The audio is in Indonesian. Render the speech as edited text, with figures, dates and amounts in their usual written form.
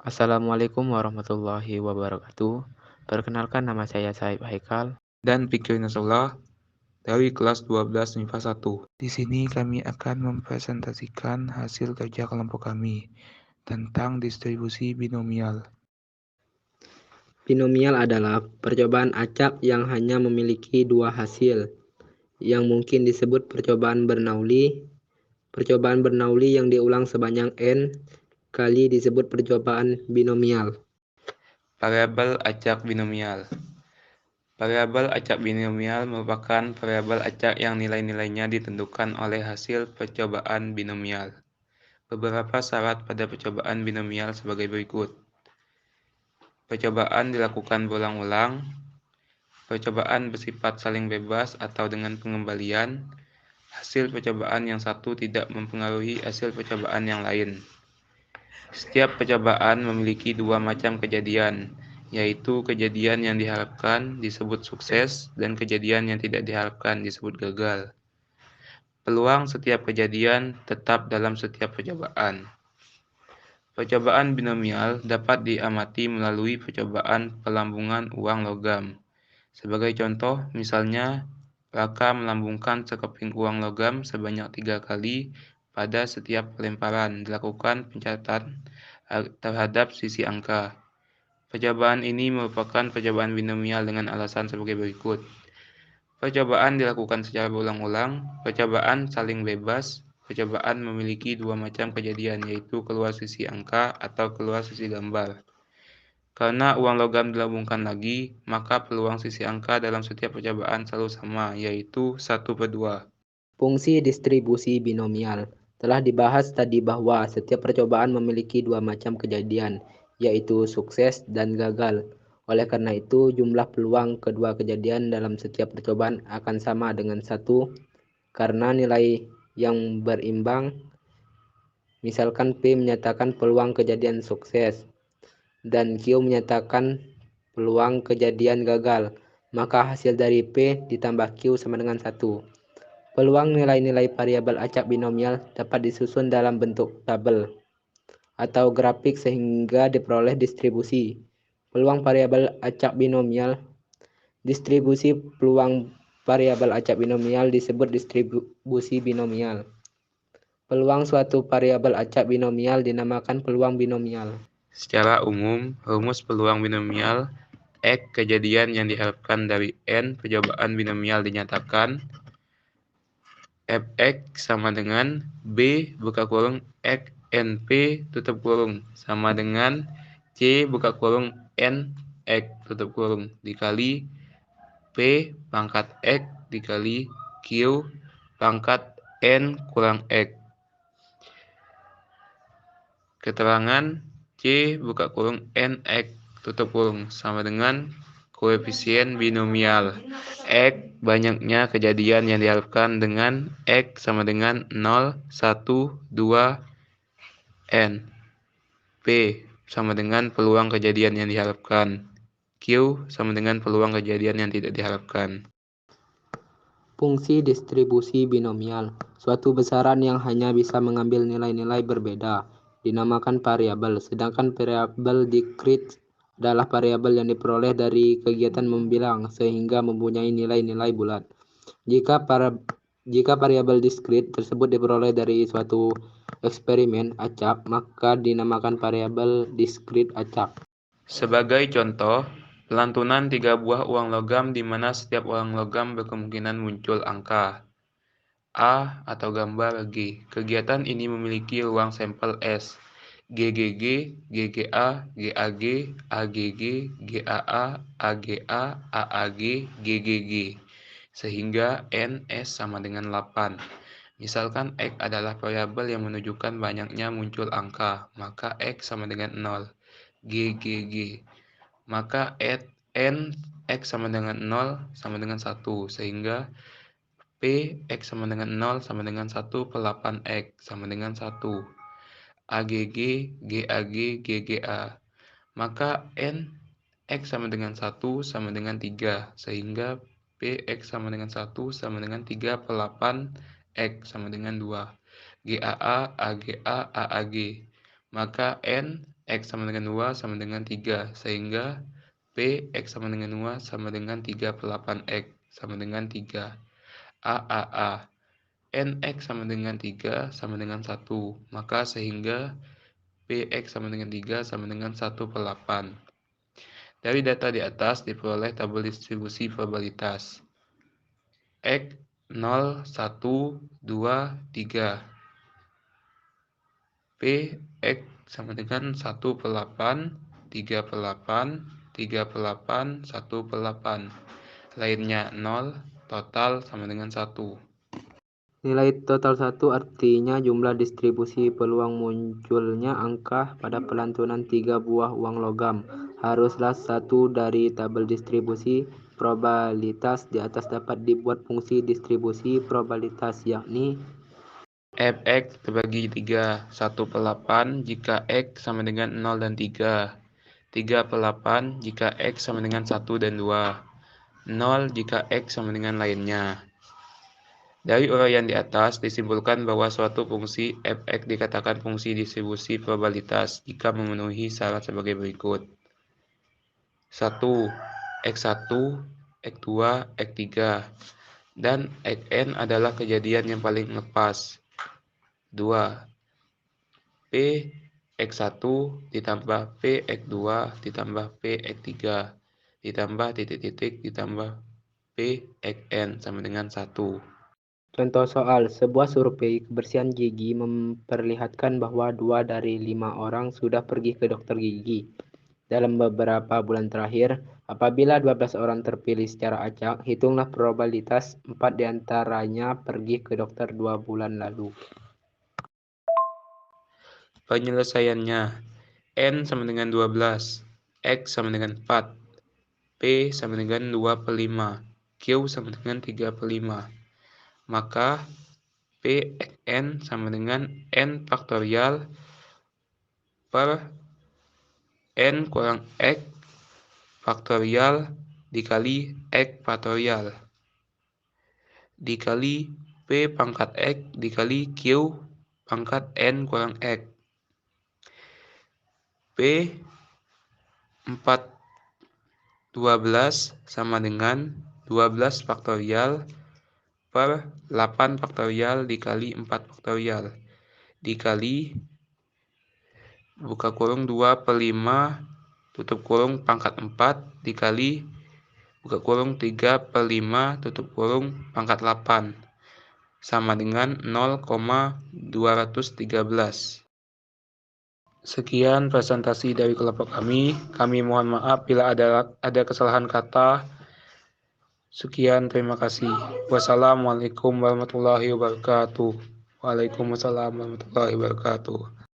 Assalamualaikum warahmatullahi wabarakatuh. Perkenalkan nama saya Saib Haikal. Dan Fikri Nasrullah dari kelas 12 MIPA 1. Di sini kami akan mempresentasikan hasil kerja kelompok kami tentang distribusi binomial. Binomial adalah percobaan acak yang hanya memiliki dua hasil, yang mungkin disebut percobaan Bernoulli. Percobaan Bernoulli yang diulang sebanyak n kali disebut percobaan binomial. Variabel acak binomial. Variabel acak binomial merupakan variabel acak yang nilai-nilainya ditentukan oleh hasil percobaan binomial. Beberapa syarat pada percobaan binomial sebagai berikut. Percobaan dilakukan berulang-ulang. Percobaan bersifat saling bebas atau dengan pengembalian. Hasil percobaan yang satu tidak mempengaruhi hasil percobaan yang lain. Setiap percobaan memiliki dua macam kejadian, yaitu kejadian yang diharapkan disebut sukses dan kejadian yang tidak diharapkan disebut gagal. Peluang setiap kejadian tetap dalam setiap percobaan. Percobaan binomial dapat diamati melalui percobaan pelambungan uang logam. Sebagai contoh, misalnya, Raka melambungkan sekeping uang logam sebanyak 3 kali pada setiap pelemparan dilakukan pencatatan terhadap sisi angka. Percobaan ini merupakan percobaan binomial dengan alasan sebagai berikut. Percobaan dilakukan secara berulang-ulang, percobaan saling bebas, percobaan memiliki dua macam kejadian yaitu keluar sisi angka atau keluar sisi gambar. Karena uang logam dilambungkan lagi, maka peluang sisi angka dalam setiap percobaan selalu sama, yaitu 1/2. Fungsi distribusi binomial. Telah dibahas tadi bahwa setiap percobaan memiliki dua macam kejadian, yaitu sukses dan gagal. Oleh karena itu, jumlah peluang kedua kejadian dalam setiap percobaan akan sama dengan 1 karena nilai yang berimbang. Misalkan P menyatakan peluang kejadian sukses dan Q menyatakan peluang kejadian gagal, maka hasil dari P ditambah Q sama dengan 1. Peluang nilai-nilai variabel acak binomial dapat disusun dalam bentuk tabel atau grafik sehingga diperoleh distribusi. Peluang variabel acak binomial. Distribusi peluang variabel acak binomial disebut distribusi binomial. Peluang suatu variabel acak binomial dinamakan peluang binomial. Secara umum, rumus peluang binomial X kejadian yang diharapkan dari N percobaan binomial dinyatakan Fx sama dengan B buka kurung X NP tutup kurung sama dengan C buka kurung N X tutup kurung dikali P pangkat X dikali Q pangkat N kurang X. Keterangan C buka kurung NX tutup kurung sama dengan koefisien binomial X banyaknya kejadian yang diharapkan dengan X sama dengan 0, 1, 2, N. P sama dengan peluang kejadian yang diharapkan. Q sama dengan peluang kejadian yang tidak diharapkan. Fungsi distribusi binomial. Suatu besaran yang hanya bisa mengambil nilai-nilai berbeda dinamakan variabel, sedangkan variabel discrete adalah variabel yang diperoleh dari kegiatan membilang sehingga mempunyai nilai-nilai bulat. Jika variabel discrete tersebut diperoleh dari suatu eksperimen acak, maka dinamakan variabel discrete acak. Sebagai contoh, pelantunan 3 buah uang logam di mana setiap uang logam berkemungkinan muncul angka A atau gambar G. Kegiatan ini memiliki ruang sampel S, GGG, GGA, GAG, AGG, GAA, AGA, AAG, GGG, sehingga NS sama dengan 8. Misalkan X adalah variabel yang menunjukkan banyaknya muncul angka, maka X sama dengan 0, GGG. Maka N X sama dengan 0 sama dengan 1, sehingga P X sama dengan 0 sama dengan 1/8 X sama dengan 1. AGG, GAG, GGA. Maka N X sama dengan 1 sama dengan 3, sehingga P X sama dengan 1 sama dengan 3/8 X sama dengan 2. GAA, AGA, AAG. Maka N X sama dengan 2 sama dengan 3. Sehingga P X sama dengan 2 sama dengan 3 per 8X sama dengan 3. A. NX sama dengan 3 sama dengan 1. Maka sehingga PX sama dengan 3 sama dengan 1 per 8. Dari data di atas diperoleh tabel distribusi probabilitas. X 0, 1, 2, 3. P X sama dengan 1 per 8, 3 per 8, 3 per 8, 1 per 8. Lainnya 0, total sama dengan 1. Nilai total 1 artinya jumlah distribusi peluang munculnya angka pada pelantunan 3 buah uang logam. Haruslah satu dari tabel distribusi probabilitas di atas dapat dibuat fungsi distribusi probabilitas, yakni Fx terbagi 3, 1 per 8 jika X sama dengan 0 dan 3. 3 per 8 jika X sama dengan 1 dan 2. 0 jika X sama dengan lainnya. Dari uraian di atas disimpulkan bahwa suatu fungsi Fx dikatakan fungsi distribusi probabilitas jika memenuhi syarat sebagai berikut. 1. X1, X2, X3. Dan Xn adalah kejadian yang paling lepas. 2. P X1 ditambah P X2 ditambah P X3 ditambah titik-titik ditambah P Xn sama dengan 1. contoh soal. Sebuah survei kebersihan gigi memperlihatkan bahwa 2 dari 5 orang sudah pergi ke dokter gigi dalam beberapa bulan terakhir. Apabila 12 orang terpilih secara acak, hitunglah probabilitas 4 diantaranya pergi ke dokter 2 bulan lalu. Penyelesaiannya, N sama dengan 12, X sama dengan 4, P sama dengan 2 per 5, Q sama dengan 3 per 5. Maka P N sama dengan N faktorial per N kurang X faktorial dikali X faktorial dikali P pangkat X dikali Q pangkat N kurang X. P 4/12 sama dengan 12 faktorial per 8 faktorial dikali 4 faktorial dikali buka kurung 2 per 5 tutup kurung pangkat 4 dikali buka kurung 3 per 5 tutup kurung pangkat 8 sama dengan 0,213. Sekian presentasi dari kelompok kami. Kami mohon maaf bila ada kesalahan kata. Sekian, terima kasih. Wassalamualaikum warahmatullahi wabarakatuh. Waalaikumsalam warahmatullahi wabarakatuh.